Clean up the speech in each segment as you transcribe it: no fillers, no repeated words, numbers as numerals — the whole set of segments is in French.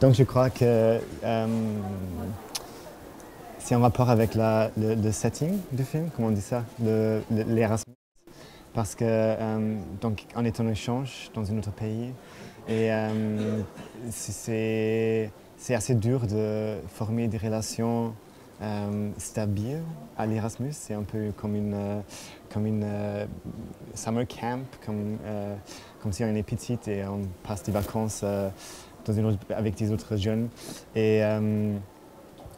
Donc je crois que c'est en rapport avec le setting du film, comment on dit ça, l'Erasmus. Parce que donc on est en échange dans un autre pays et c'est assez dur de former des relations stables à l'Erasmus. C'est un peu comme une summer camp, comme si on est petite et on passe des vacances avec des autres jeunes. Et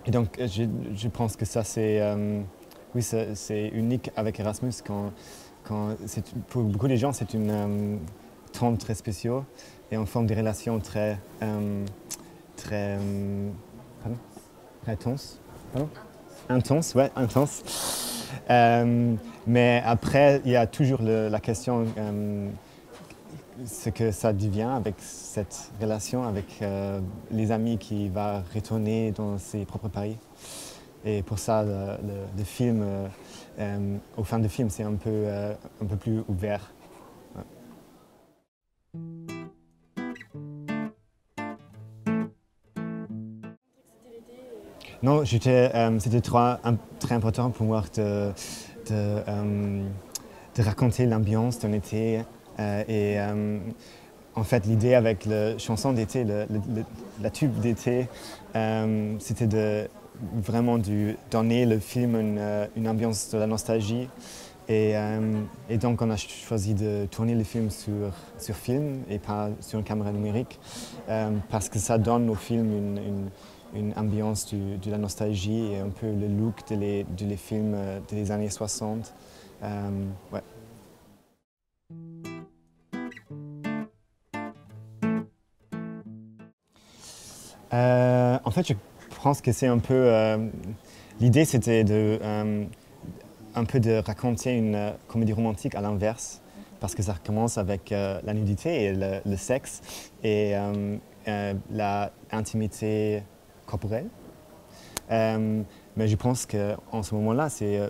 donc je pense que ça oui, c'est unique avec Erasmus pour beaucoup de gens c'est une temps très spécial et on forme des relations très pardon, très intenses. Pardon? Intenses, ouais, intenses. Mais après, il y a toujours la question ce que ça devient avec cette relation avec les amis qui va retourner dans ses propres pays. Et pour ça, le film, au fin du film, c'est un peu plus ouvert. Ouais. Non, c'était très important pour moi de raconter l'ambiance d'un été. En fait, l'idée avec la chanson d'été, la tube d'été, c'était vraiment donner le film une ambiance de la nostalgie. Et donc, on a choisi de tourner le film sur film et pas sur une caméra numérique parce que ça donne au film une ambiance de la nostalgie et un peu le look des films des années 60. Ouais. En fait, je pense que c'est un peu... l'idée, c'était un peu de raconter une comédie romantique à l'inverse, parce que ça commence avec la nudité et le sexe et l'intimité corporelle. Mais je pense qu'en ce moment-là, c'est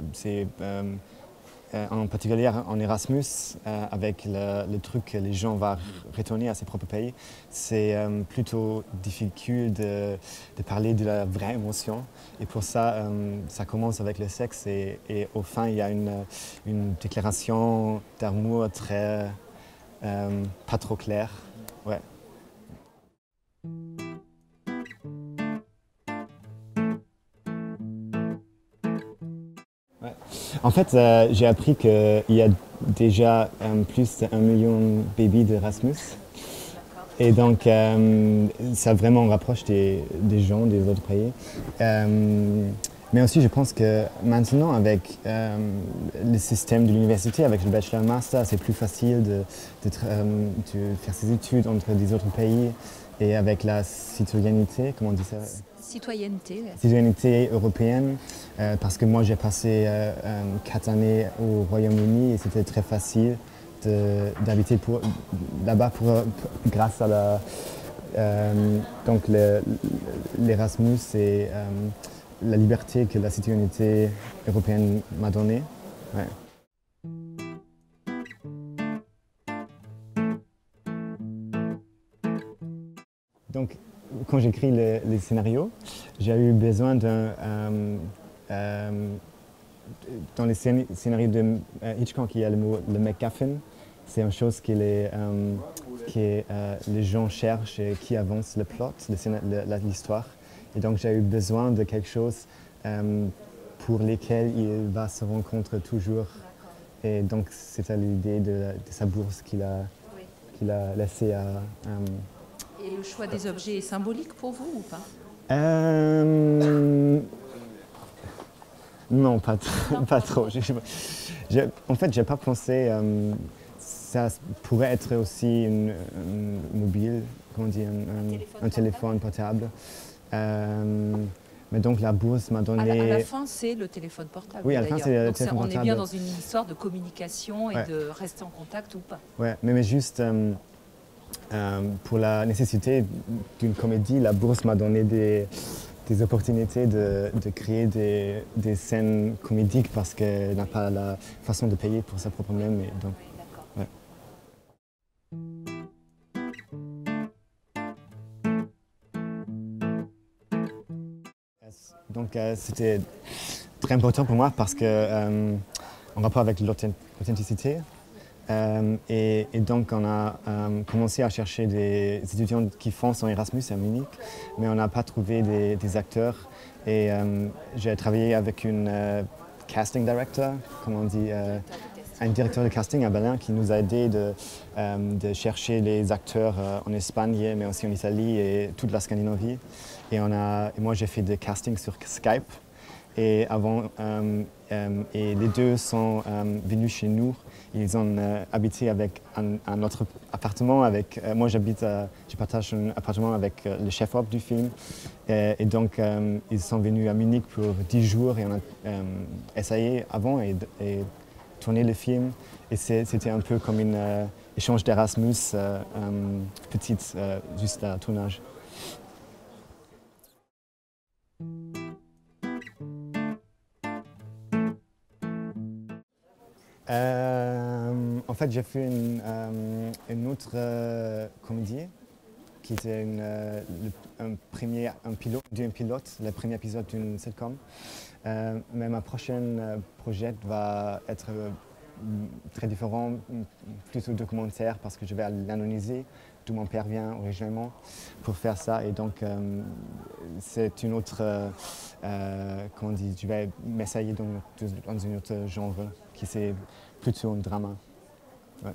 en particulier en Erasmus, avec le truc que les gens vont retourner à ses propres pays, c'est plutôt difficile de parler de la vraie émotion. Et pour ça, ça commence avec le sexe et au fin, il y a une déclaration d'amour très pas trop claire. Ouais. Ouais. En fait, j'ai appris qu'il y a déjà plus d'1 million de bébés d'Erasmus. Et donc, ça vraiment rapproche des gens des autres pays. Mais aussi, je pense que maintenant, avec le système de l'université, avec le bachelor-master, c'est plus facile de faire ses études entre des autres pays. Et avec la citoyenneté, comment on dit ça? Citoyenneté. Citoyenneté européenne, parce que moi j'ai passé 4 années au Royaume-Uni et c'était très facile d'habiter là-bas grâce à donc l'Erasmus et la liberté que la citoyenneté européenne m'a donnée. Ouais. Donc, quand j'écris les scénarios, j'ai eu besoin dans les scénarios de Hitchcock, il y a le mot le MacGuffin. C'est une chose que les gens cherchent et qui avance le plot, l'histoire. Et donc, j'ai eu besoin de quelque chose pour lequel il va se rencontrer toujours. Et donc, c'était l'idée de sa bourse qu'il a laissée à... Et le choix des objets est symbolique pour vous ou pas? Non, pas trop. En fait, je n'ai pas pensé. Ça pourrait être aussi une mobile, comment on dit, un téléphone portable. Mais donc la bourse m'a donné... À la fin, c'est le téléphone portable. Oui, à la fin, c'est le téléphone portable. On est bien dans une histoire de communication et de rester en contact ou pas. Oui, mais juste pour la nécessité d'une comédie, la bourse m'a donné des opportunités de créer des scènes comédiques parce qu'elle n'a pas la façon de payer pour sa propre même. Et donc, ouais. Donc c'était très important pour moi parce que en rapport avec l'authenticité. Et donc on a commencé à chercher des étudiants qui font son Erasmus à Munich, mais on n'a pas trouvé des acteurs. Et j'ai travaillé avec une casting director, comme on dit, un directeur de casting à Berlin qui nous a aidé de chercher les acteurs en Espagne, mais aussi en Italie et toute la Scandinavie. Et moi j'ai fait des castings sur Skype. Et les deux sont venus chez nous. Ils ont habité avec un autre appartement. Moi, je partage un appartement avec le chef-op du film. Et donc, ils sont venus à Munich pour 10 jours et on a essayé avant et tourné le film. Et c'était un peu comme un échange d'Erasmus, petite, juste à tournage. En fait, j'ai fait une autre comédie qui était un pilote, le premier épisode d'une sitcom. Mais ma prochaine projet va être très différent, plutôt documentaire parce que je vais l'Indonésie, d'où mon père vient originalement, pour faire ça. Et donc, c'est une autre, comment on dit, je vais m'essayer dans un autre genre qui c'est plutôt un drama. Ouais.